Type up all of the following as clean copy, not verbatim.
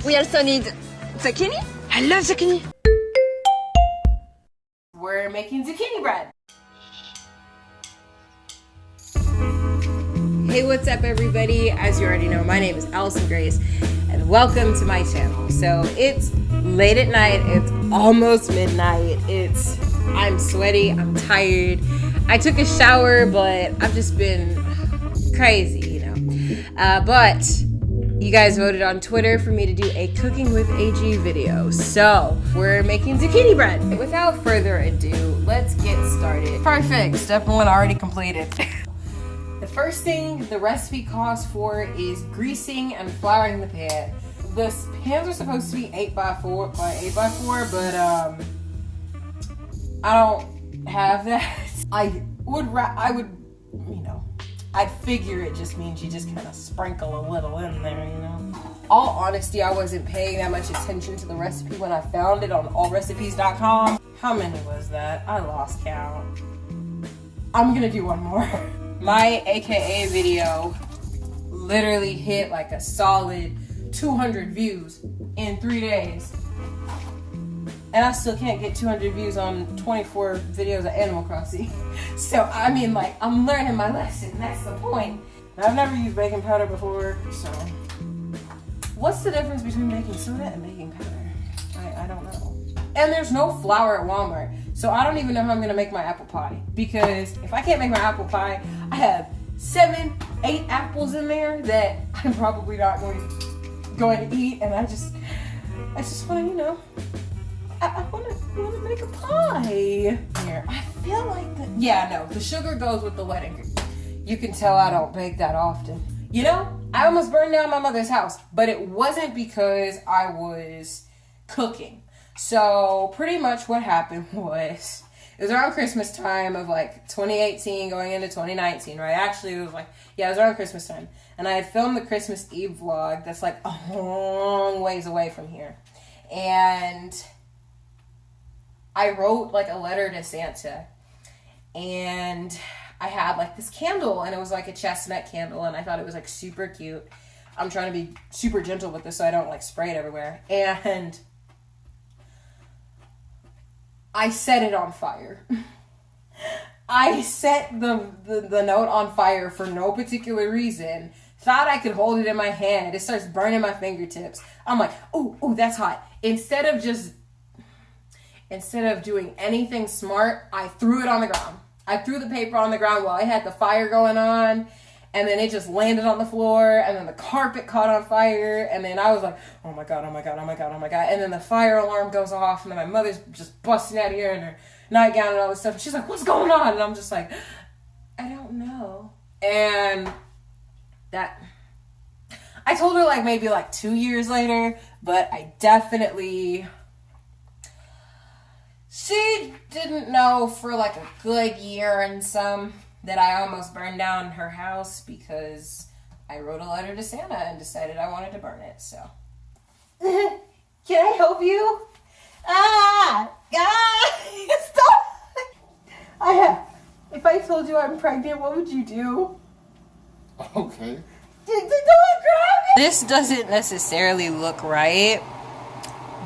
We also need zucchini. I love zucchini. We're making zucchini bread. Hey, what's up everybody? As you already know, my name is Alyceson-Grace and welcome to my channel. So it's late at night, it's almost midnight, I'm sweaty, I'm tired. I took a shower, but I've just been crazy, you know. But you guys voted on Twitter for me to do a cooking with AG video. So we're making zucchini bread. Without further ado, let's get started. Perfect, step one already completed. The first thing the recipe calls for is greasing and flouring the pan. The pans are supposed to be 8x4 by 8x4, but I don't have that. I'd figure it just means you just kind of sprinkle a little in there, you know? All honesty, I wasn't paying that much attention to the recipe when I found it on allrecipes.com. How many was that? I lost count. I'm gonna do one more. My AKA video literally hit like a solid 200 views in 3 days. And I still can't get 200 views on 24 videos of Animal Crossing. So, I mean, like, I'm learning my lesson. That's the point. And I've never used baking powder before, so. What's the difference between baking soda and baking powder? I don't know. And there's no flour at Walmart. So I don't even know how I'm gonna make my apple pie. Because if I can't make my apple pie, I have 7, 8 apples in there that I'm probably not going to eat. And I just wanna, you know, I wanna make a pie. Here, I feel like the sugar goes with the wet ingredient. You can tell I don't bake that often. You know, I almost burned down my mother's house, but it wasn't because I was cooking. So pretty much what happened was, it was around Christmas time of like 2018 going into 2019, right? Actually, it was around Christmas time. And I had filmed the Christmas Eve vlog that's like a long ways away from here. And I wrote like a letter to Santa, and I had like this candle, and it was like a chestnut candle, and I thought it was like super cute. I'm trying to be super gentle with this so I don't like spray it everywhere. And I set it on fire. I set the note on fire for no particular reason. Thought I could hold it in my hand. It starts burning my fingertips. I'm like, ooh, that's hot. Instead of doing anything smart, I threw it on the ground. I threw the paper on the ground while I had the fire going on, and then it just landed on the floor, and then the carpet caught on fire, and then I was like, oh my god, and then the fire alarm goes off, and then my mother's just busting out here in her nightgown and all this stuff, and she's like, what's going on? And I'm just like, I don't know. And that, I told her like maybe like 2 years later, but I definitely, she didn't know for like a good year and some that I almost burned down her house because I wrote a letter to Santa and decided I wanted to burn it, so. Can I help you? Stop! If I told you I'm pregnant, what would you do? Okay. Don't grab it! This doesn't necessarily look right,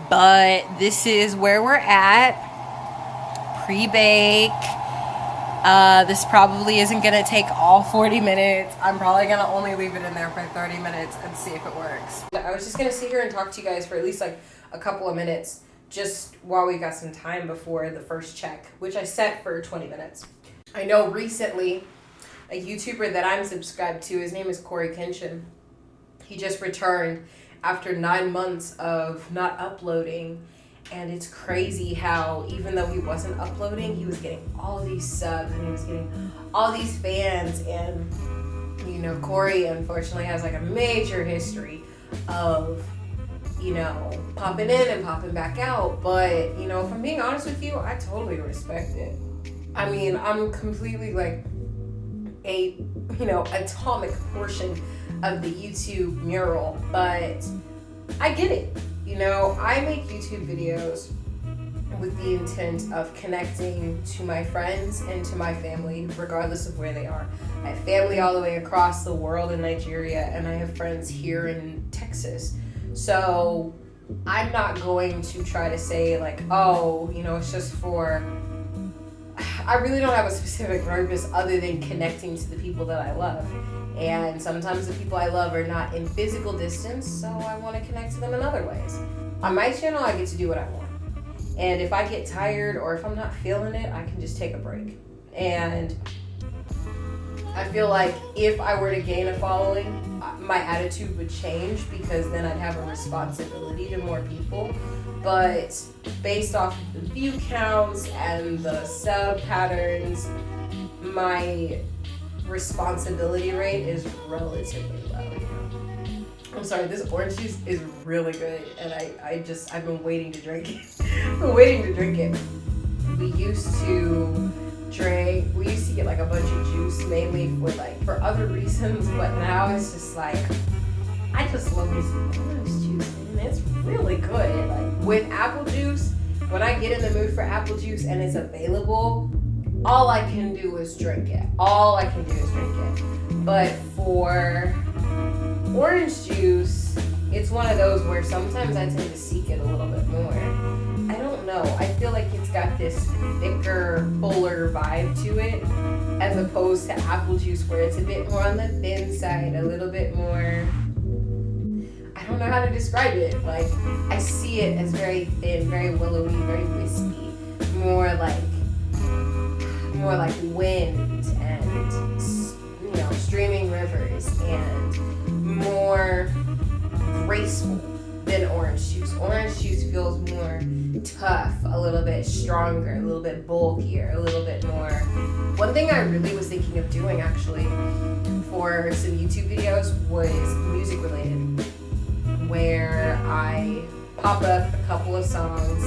but this is where we're at. Pre-bake. This probably isn't going to take all 40 minutes. I'm probably going to only leave it in there for 30 minutes and see if it works. I was just going to sit here and talk to you guys for at least like a couple of minutes just while we got some time before the first check, which I set for 20 minutes. I know recently a YouTuber that I'm subscribed to, his name is Corey Kenshin. He just returned after 9 months of not uploading. And it's crazy how even though he wasn't uploading, he was getting all these subs and he was getting all these fans. And, you know, Corey unfortunately has like a major history of, you know, popping in and popping back out. But, you know, if I'm being honest with you, I totally respect it. I mean, I'm completely like a, you know, atomic portion of the YouTube mural, but I get it. You know, I make YouTube videos with the intent of connecting to my friends and to my family, regardless of where they are. I have family all the way across the world in Nigeria, and I have friends here in Texas. So I'm not going to try to say like, oh, you know, it's just for, I really don't have a specific purpose other than connecting to the people that I love. And sometimes the people I love are not in physical distance, so I want to connect to them in other ways. On my channel, I get to do what I want. And if I get tired or if I'm not feeling it, I can just take a break. And I feel like if I were to gain a following, my attitude would change because then I'd have a responsibility to more people. But based off of the view counts and the sub patterns, my responsibility rate is relatively low. I'm sorry, this orange juice is really good, and I've been waiting to drink it. We used to get like a bunch of juice mainly for other reasons, but now it's just like, I just love this orange juice, and it's really good. Like with apple juice, when I get in the mood for apple juice and it's available, all I can do is drink it. But for orange juice, it's one of those where sometimes I tend to seek it a little bit more. I don't know. I feel like it's got this thicker, fuller vibe to it, as opposed to apple juice where it's a bit more on the thin side, a little bit more, I don't know how to describe it. Like, I see it as very thin, very willowy, very wispy, more like wind and, you know, streaming rivers, and more graceful than orange juice. Orange juice feels more tough, a little bit stronger, a little bit bulkier, a little bit more. One thing I really was thinking of doing actually for some YouTube videos was music related, where I pop up a couple of songs,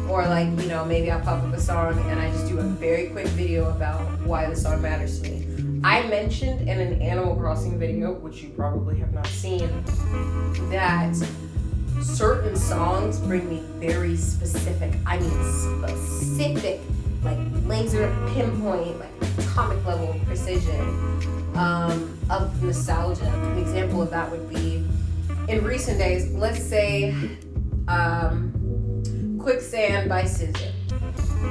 or like, you know, maybe I'll pop up a song and I just do a very quick video about why the song matters to me. I mentioned in an Animal Crossing video, which you probably have not seen, that certain songs bring me very specific, like laser pinpoint, like atomic level precision of nostalgia. An example of that would be, in recent days, let's say Quicksand by SZA.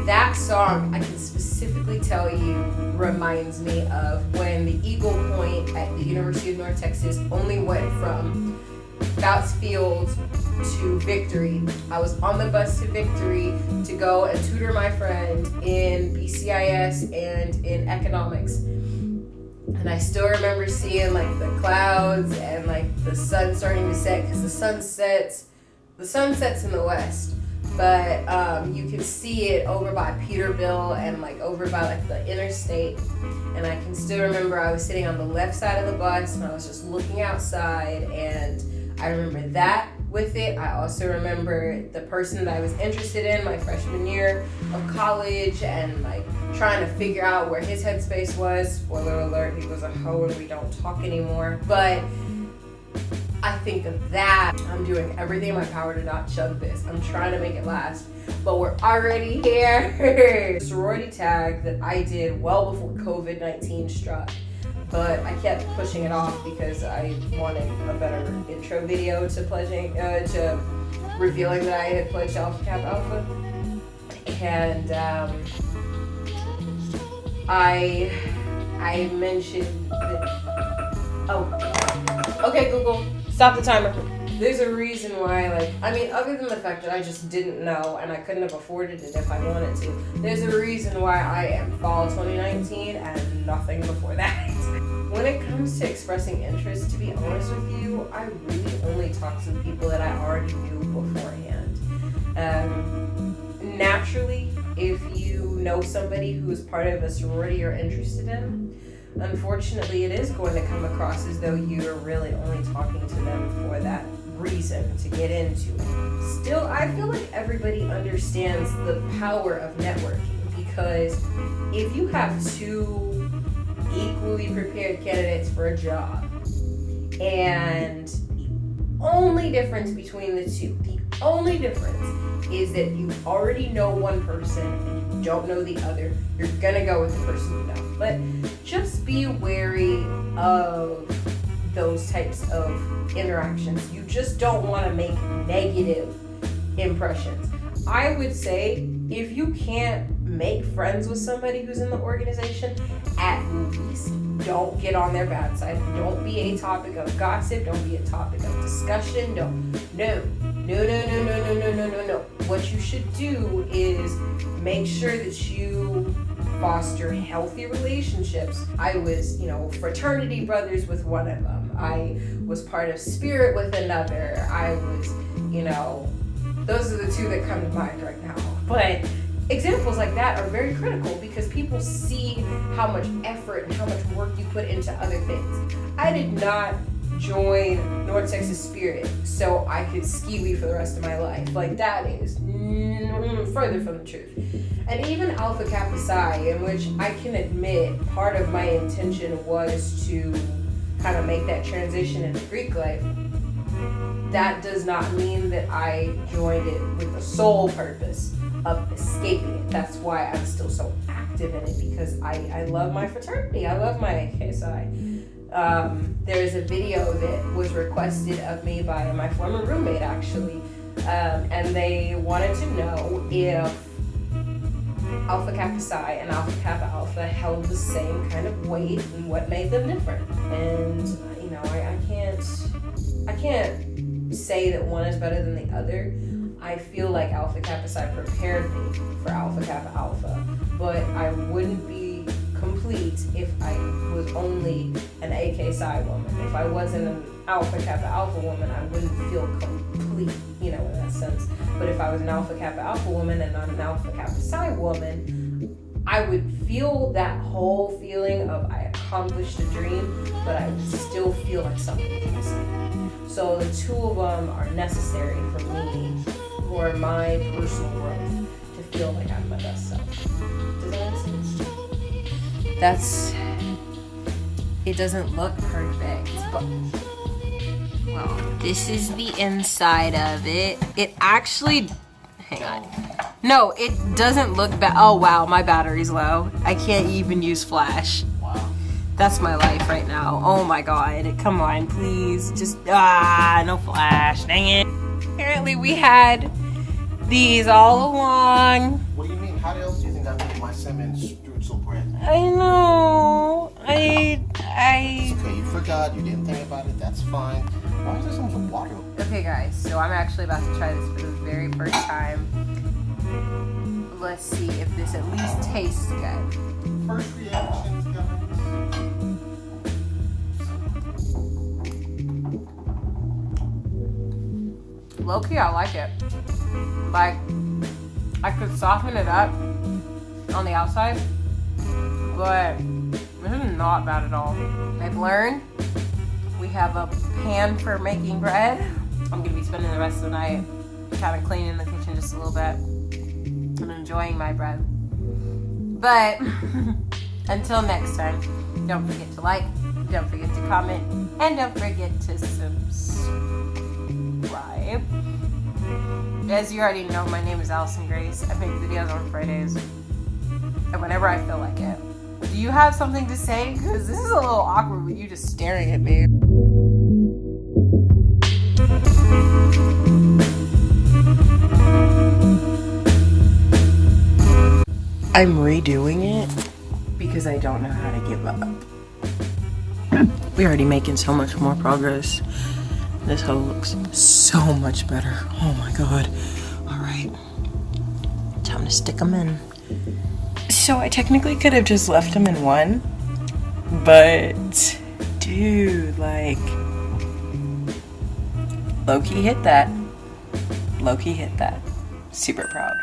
That song, I can specifically tell you, reminds me of when the Eagle Point at the University of North Texas only went from Fouts Field to Victory. I was on the bus to Victory to go and tutor my friend in BCIS and in economics. And I still remember seeing like the clouds and like the sun starting to set, because the sun sets in the west. But you can see it over by Peterbilt and like over by like the interstate. And I can still remember I was sitting on the left side of the bus and I was just looking outside, and I remember that with it. I also remember the person that I was interested in my freshman year of college, and like trying to figure out where his headspace was. Spoiler alert, he was a hoe and we don't talk anymore. But I think of that. I'm doing everything in my power to not chug this. I'm trying to make it last, but we're already here. Sorority tag that I did well before COVID-19 struck, but I kept pushing it off because I wanted a better intro video to pledging, to revealing that I had pledged Alpha Kappa Alpha. And I mentioned that, oh, okay, Google, stop the timer. There's a reason why, other than the fact that I just didn't know and I couldn't have afforded it if I wanted to, there's a reason why I am fall 2019 and nothing before that. When it comes to expressing interest, to be honest with you, I really only talk to people that I already knew beforehand. Naturally, if you know somebody who is part of a sorority you're interested in, unfortunately, it is going to come across as though you're really only talking to them for that reason, to get into it. Still, I feel like everybody understands the power of networking, because if you have two equally prepared candidates for a job, and the only difference between the two, is that you already know one person and you don't know the other, you're gonna go with the person you know. But just be wary of those types of interactions. You just don't want to make negative impressions. I would say if you can't make friends with somebody who's in the organization, at least don't get on their bad side. Don't be a topic of gossip. Don't be a topic of discussion. No. What you should do is make sure that you foster healthy relationships. I was, fraternity brothers with one of them. I was part of spirit with another. I was, those are the two that come to mind right now. But examples like that are very critical because people see how much effort and how much work you put into other things. I did not join North Texas Spirit so I could ski-wee for the rest of my life. Like, that is further from the truth. And even Alpha Kappa Psi, in which I can admit part of my intention was to kind of make that transition into Greek life, that does not mean that I joined it with the sole purpose of escaping it. That's why I'm still so active in it, because I love my fraternity. I love my KSI. There's a video that was requested of me by my former roommate, actually, and they wanted to know if Alpha Kappa Psi and Alpha Kappa Alpha held the same kind of weight and what made them different. And I can't say that one is better than the other. I feel like Alpha Kappa Psi prepared me for Alpha Kappa Alpha, but I wouldn't be complete if I was only an AK Psi woman. If I wasn't an Alpha Kappa Alpha woman, I wouldn't feel complete, in that sense. But if I was an Alpha Kappa Alpha woman and not an Alpha Kappa Psi woman, I would feel that whole feeling of I accomplished a dream, but I would still feel like something was missing. So the two of them are necessary for me, for my personal growth, to feel like I'm my best self. Does that make sense? It doesn't look perfect, but well, this is the inside of it. It actually, hang on. No, it doesn't look bad. Oh wow, my battery's low. I can't even use flash. Wow. That's my life right now. Oh my god. Come on, please. Just, no flash. Dang it. Apparently we had these all along. What do you mean? How else do you think I made my cinnamon strudel bread? I know. It's okay, you forgot. You didn't think about it. That's fine. Why is there so much water? Okay, guys. So I'm actually about to try this for the very first time. Let's see if this at least tastes good. First reactions, guys. Low-key, I like it. Like, I could soften it up on the outside, but this is not bad at all. I've learned we have a pan for making bread. I'm gonna be spending the rest of the night kind of cleaning the kitchen just a little bit and enjoying my bread. But until next time, don't forget to like, don't forget to comment, and don't forget to subscribe. As you already know, my name is Alyceson-Grace. I make videos on Fridays and whenever I feel like it. Do you have something to say? Because this is a little awkward with you just staring at me. I'm redoing it because I don't know how to give up. We're already making so much more progress. This hoe looks so much better. Oh my god. Alright. Time to stick them in. So I technically could have just left them in one. But, dude, like, low-key hit that. Low-key hit that. Super proud.